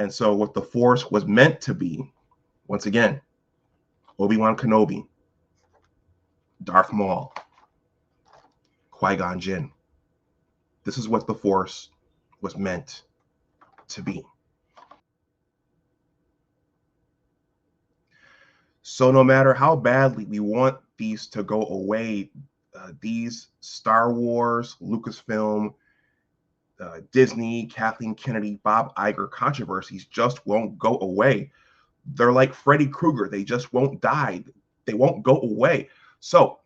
And so what the Force was meant to be, once again, Obi-Wan Kenobi, Darth Maul, Qui-Gon Jinn. This is what the Force was meant to be. So no matter how badly we want these to go away, these Star Wars, Lucasfilm, Disney, Kathleen Kennedy, Bob Iger controversies just won't go away. They're like Freddy Krueger. They just won't die. They won't go away. So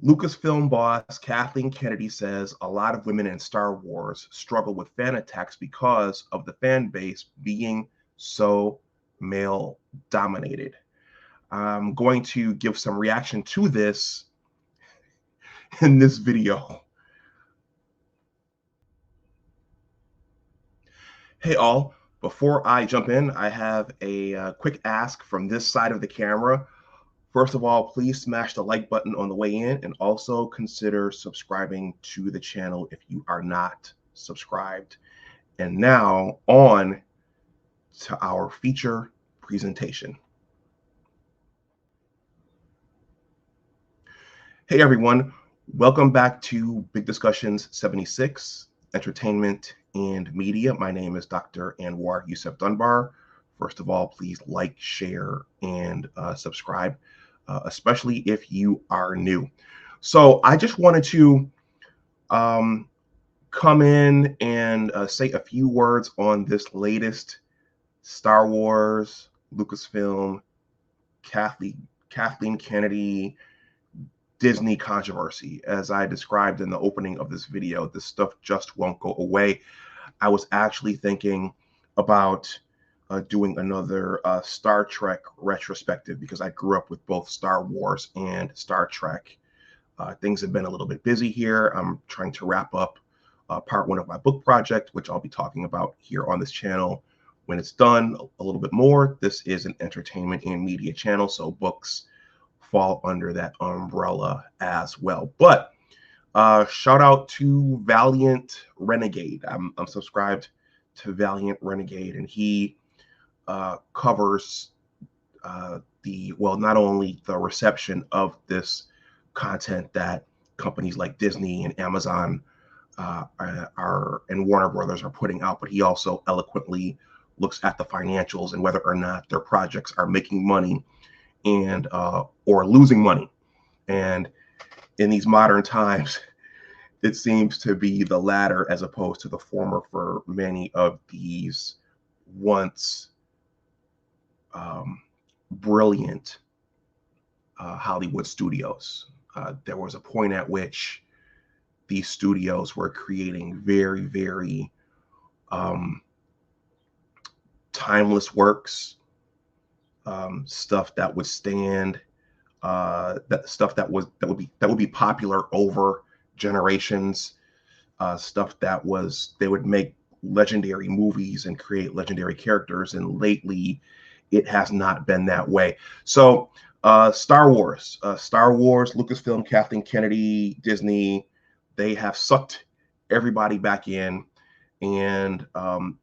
Lucasfilm boss Kathleen Kennedy says a lot of women in Star Wars struggle with fan attacks because of the fan base being so male dominated. I'm going to give some reaction to this in this video. Hey all, before I jump in, I have a quick ask from this side of the camera. First of all, please smash the like button on the way in and also consider subscribing to the channel if you are not subscribed. And now on to our feature presentation. Hey everyone, welcome back to Big Discussions 76, Entertainment and Media. My name is Dr. Anwar Yusuf Dunbar. First of all, please like, share, and subscribe, especially if you are new. So I just wanted to come in and say a few words on this latest Star Wars, Lucasfilm, Kathleen Kennedy, Disney controversy. As I described in the opening of this video, this stuff just won't go away. I was actually thinking about doing another Star Trek retrospective because I grew up with both Star Wars and Star Trek. Things have been a little bit busy here. I'm trying to wrap up part one of my book project, which I'll be talking about here on this channel when it's done a little bit more. This is an entertainment and media channel, so books fall under that umbrella as well. But shout out to Valiant Renegade. I'm subscribed to Valiant Renegade, and he covers not only the reception of this content that companies like Disney and Amazon and Warner Brothers are putting out, but he also eloquently looks at the financials and whether or not their projects are making money and or losing money. And in these modern times, it seems to be the latter as opposed to the former for many of these once brilliant Hollywood studios. There was a point at which these studios were creating very, very timeless works, stuff that would stand, that would be popular over generations, stuff that they would make legendary movies and create legendary characters. And lately, it has not been that way. So Star Wars, Lucasfilm, Kathleen Kennedy, Disney, they have sucked everybody back in. And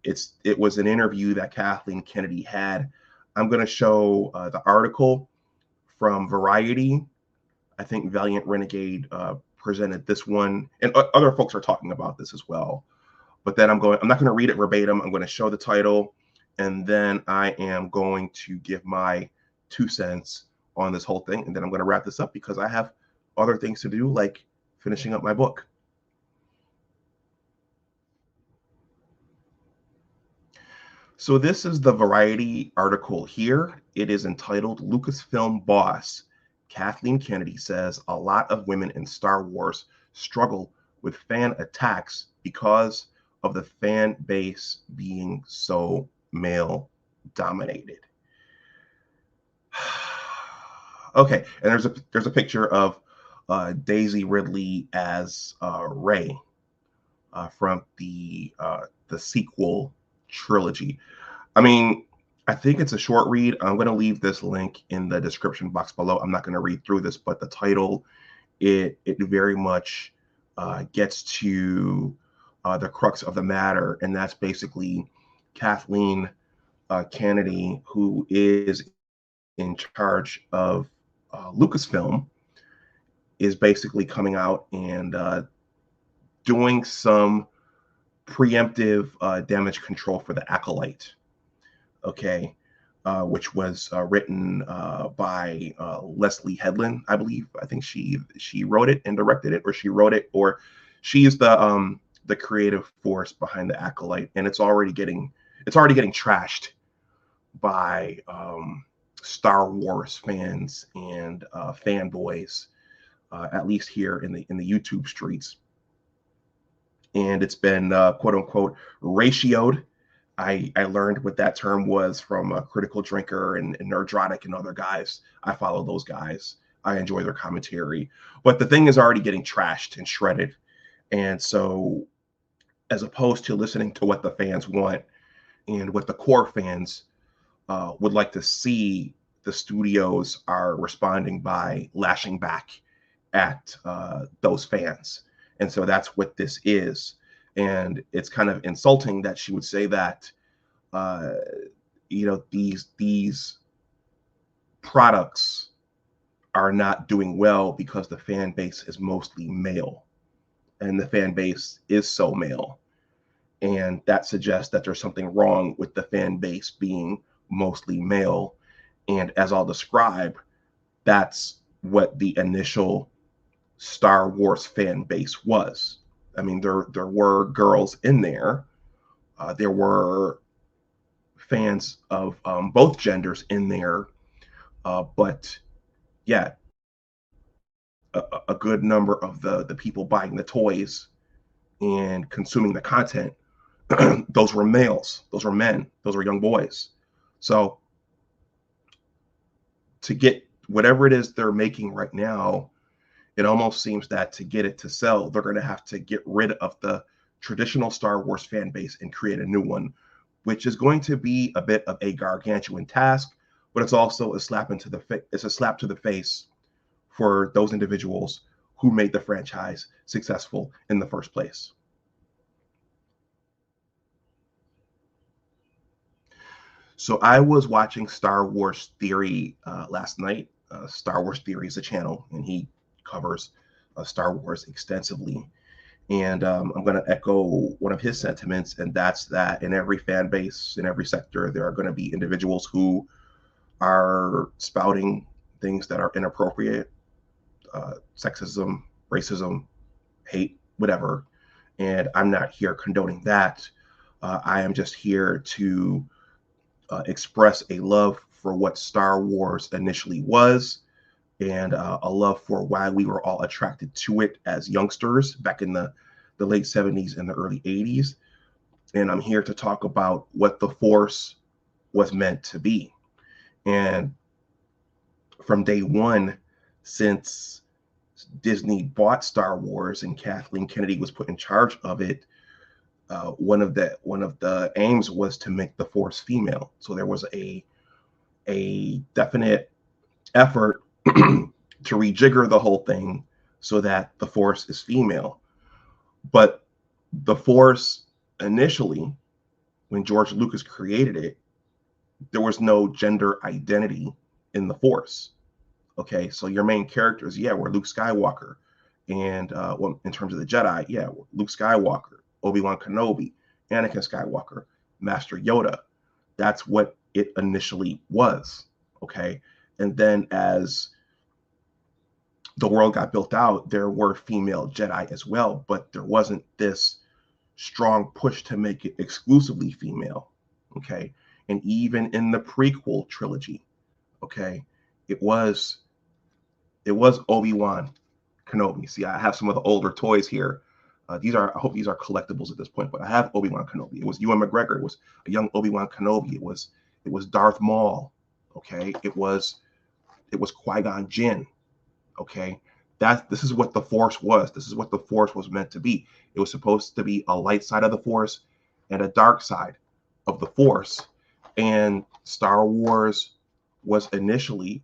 it was an interview that Kathleen Kennedy had. I'm going to show the article from Variety. I think Valiant Renegade presented this one, and other folks are talking about this as well. But then I'm not going to read it verbatim. I'm going to show the title, and then I am going to give my 2 cents on this whole thing, and then I'm going to wrap this up because I have other things to do, like finishing up my book. So this is the Variety article here. It is entitled Lucasfilm Boss Kathleen Kennedy says a lot of women in Star Wars struggle with fan attacks because of the fan base being so male dominated. Okay, and there's a picture of Daisy Ridley as Rey from the sequel trilogy. I mean, I think it's a short read. I'm going to leave this link in the description box below. I'm not going to read through this, but the title, it very much gets to the crux of the matter, and that's basically Kathleen Kennedy, who is in charge of Lucasfilm, is basically coming out and doing some preemptive damage control for the Acolyte, okay, which was written by Leslie Headland, I believe. I think she wrote it and directed it, or she wrote it, or she is the creative force behind the Acolyte, and it's already getting trashed by Star Wars fans and fanboys, at least here in the YouTube streets. And it's been quote unquote ratioed. I learned what that term was from a Critical Drinker and Nerdrotic and other guys. I follow those guys. I enjoy their commentary. But the thing is already getting trashed and shredded. And so, as opposed to listening to what the fans want and what the core fans would like to see, the studios are responding by lashing back at those fans. And so that's what this is. And it's kind of insulting that she would say that, these products are not doing well because the fan base is mostly male, and the fan base is so male. And that suggests that there's something wrong with the fan base being mostly male. And as I'll describe, that's what the initial Star Wars fan base was. I mean, there were girls in there. There were fans of both genders in there. But yeah, a good number of the people buying the toys and consuming the content, those were males, those were men, those were young boys. So to get whatever it is they're making right now, it almost seems that to get it to sell, they're going to have to get rid of the traditional Star Wars fan base and create a new one, which is going to be a bit of a gargantuan task, but it's also a slap to the face for those individuals who made the franchise successful in the first place. So I was watching Star Wars Theory last night. Star Wars Theory is a channel, and he covers Star Wars extensively. And I'm going to echo one of his sentiments, and that's that in every fan base, in every sector, there are going to be individuals who are spouting things that are inappropriate, sexism, racism, hate, whatever. And I'm not here condoning that. I am just here to express a love for what Star Wars initially was, and a love for why we were all attracted to it as youngsters back in the late 70s and the early 80s. And I'm here to talk about what the Force was meant to be. And from day one, since Disney bought Star Wars and Kathleen Kennedy was put in charge of it, one of the aims was to make the Force female. So there was a definite effort to rejigger the whole thing so that the Force is female. But the Force initially, when George Lucas created it, there was no gender identity in the Force. Okay, so your main characters, were Luke Skywalker, and well, in terms of the Jedi, Luke Skywalker, Obi-Wan Kenobi, Anakin Skywalker, Master Yoda. That's what it initially was. Okay, and then as the world got built out, there were female Jedi as well, but there wasn't this strong push to make it exclusively female. Okay, and even in the prequel trilogy, okay, it was Obi-Wan Kenobi. See, I have some of the older toys here. I hope these are collectibles at this point, but I have Obi-Wan Kenobi. It was Ewan McGregor. It was a young Obi-Wan Kenobi. It was Darth Maul. Okay, it was Qui-Gon Jinn. Okay, this is what the Force was. This is what the Force was meant to be. It was supposed to be a light side of the Force and a dark side of the Force. And Star Wars was initially,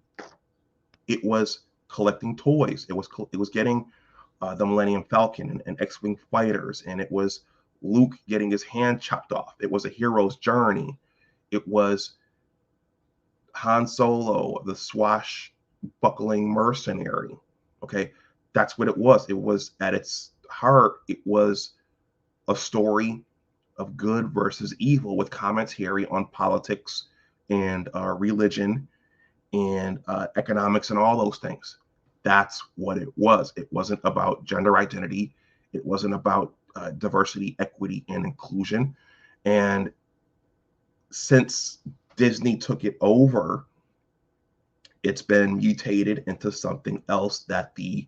it was collecting toys. It was getting the Millennium Falcon and X-Wing fighters, and it was Luke getting his hand chopped off. It was a hero's journey. It was Han Solo, the swashbuckling mercenary. Okay, that's what it was. It was, at its heart, it was a story of good versus evil with commentary on politics and religion and economics and all those things. That's what it was. It wasn't about gender identity. It wasn't about diversity, equity, and inclusion. And since Disney took it over, it's been mutated into something else that the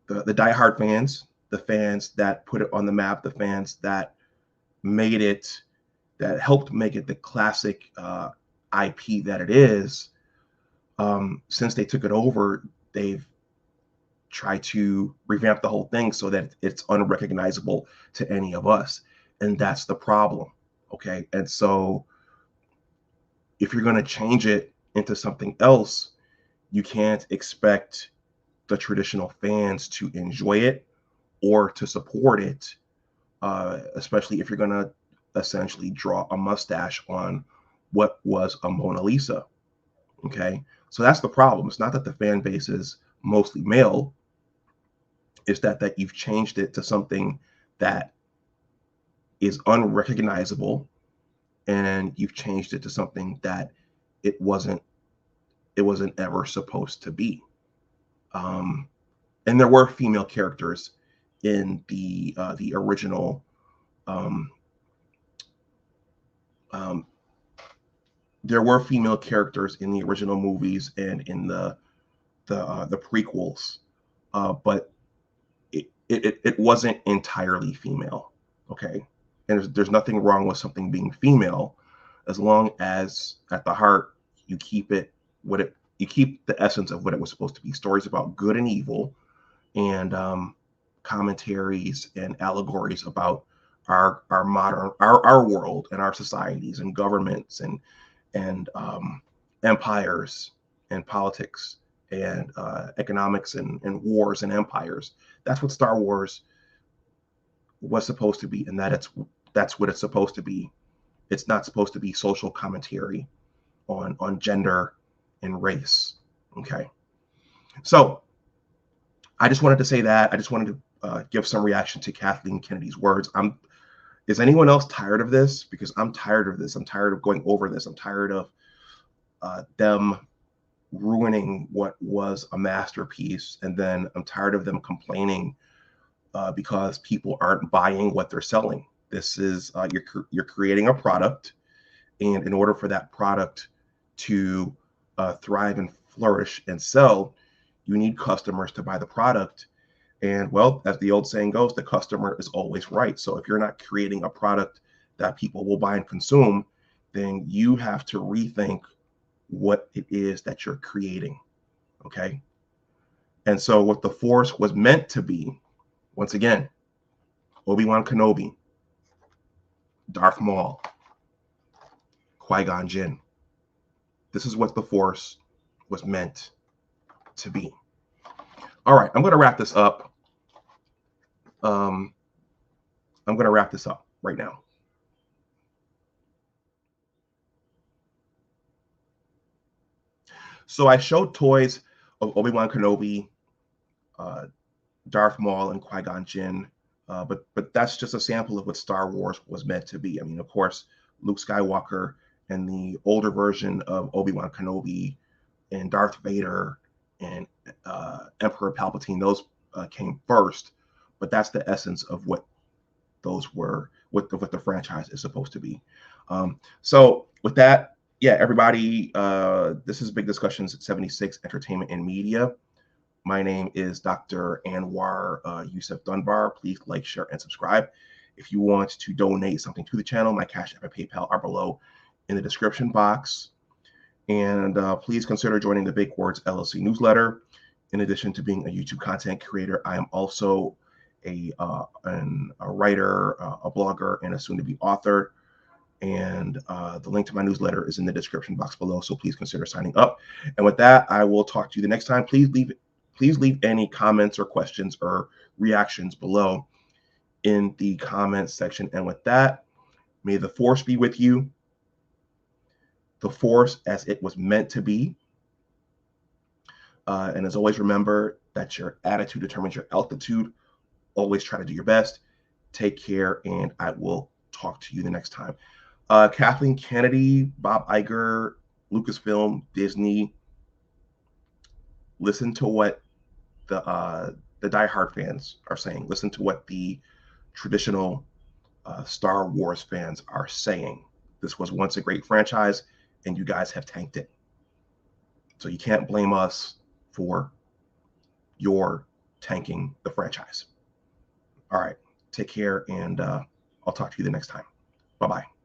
diehard fans, the fans that put it on the map, the fans that made it, that helped make it the classic IP that it is, since they took it over, they've tried to revamp the whole thing so that it's unrecognizable to any of us. And that's the problem. Okay. And so if you're going to change it into something else, you can't expect the traditional fans to enjoy it or to support it, especially if you're going to essentially draw a mustache on what was a Mona Lisa. Okay, so that's the problem. It's not that the fan base is mostly male. It's that you've changed it to something that is unrecognizable, and you've changed it to something that it wasn't ever supposed to be. And there were female characters in the original there were female characters in the original movies and in the prequels, but it wasn't entirely female. Okay, and there's nothing wrong with something being female, as long as at the heart you keep it you keep the essence of what it was supposed to be. Stories about good and evil, and commentaries and allegories about our modern our world and our societies and governments and empires and politics and economics and wars and empires. That's what Star Wars was supposed to be, and that's what it's supposed to be. It's not supposed to be social commentary on gender and race. Okay, so I just wanted to say that. I just wanted to give some reaction to Kathleen Kennedy's words. Is anyone else tired of this? Because I'm tired of this. I'm tired of going over this. I'm tired of them ruining what was a masterpiece, and then I'm tired of them complaining because people aren't buying what they're selling. This is you're creating a product, and in order for that product to thrive and flourish and sell, you need customers to buy the product. And well, as the old saying goes, the customer is always right. So if you're not creating a product that people will buy and consume, then you have to rethink what it is that you're creating. Okay. And so what the Force was meant to be, once again, Obi-Wan Kenobi, Darth Maul, Qui-Gon Jinn. This is what the Force was meant to be. All right, I'm going to wrap this up. I'm going to wrap this up right now. So I showed toys of Obi-Wan Kenobi, Darth Maul, and Qui-Gon Jinn, but that's just a sample of what Star Wars was meant to be. I mean, of course, Luke Skywalker and the older version of Obi-Wan Kenobi and Darth Vader and Emperor Palpatine, those came first, but that's the essence of what those were, what the franchise is supposed to be. So with that, yeah, everybody, this is Big Discussions 76, Entertainment and Media. My name is Dr. Anwar Yusuf Dunbar. Please like, share, and subscribe. If you want to donate something to the channel, my Cash App and PayPal are below in the description box. And please consider joining the Big Words LLC Newsletter. In addition to being a YouTube content creator, I am also a writer, a blogger, and a soon-to-be author. And the link to my newsletter is in the description box below, so please consider signing up. And with that, I will talk to you the next time. Please leave any comments or questions or reactions below. in the comments section. And with that, may the force be with you. The force as it was meant to be. And as always, remember that your attitude determines your altitude. Always try to do your best. Take care, and I will talk to you the next time. Kathleen Kennedy, Bob Iger, Lucasfilm, Disney. Listen to what the diehard fans are saying. Listen to what the traditional Star Wars fans are saying. This was once a great franchise, and you guys have tanked it. So you can't blame us for your tanking the franchise. All right, take care, and I'll talk to you the next time. Bye-bye.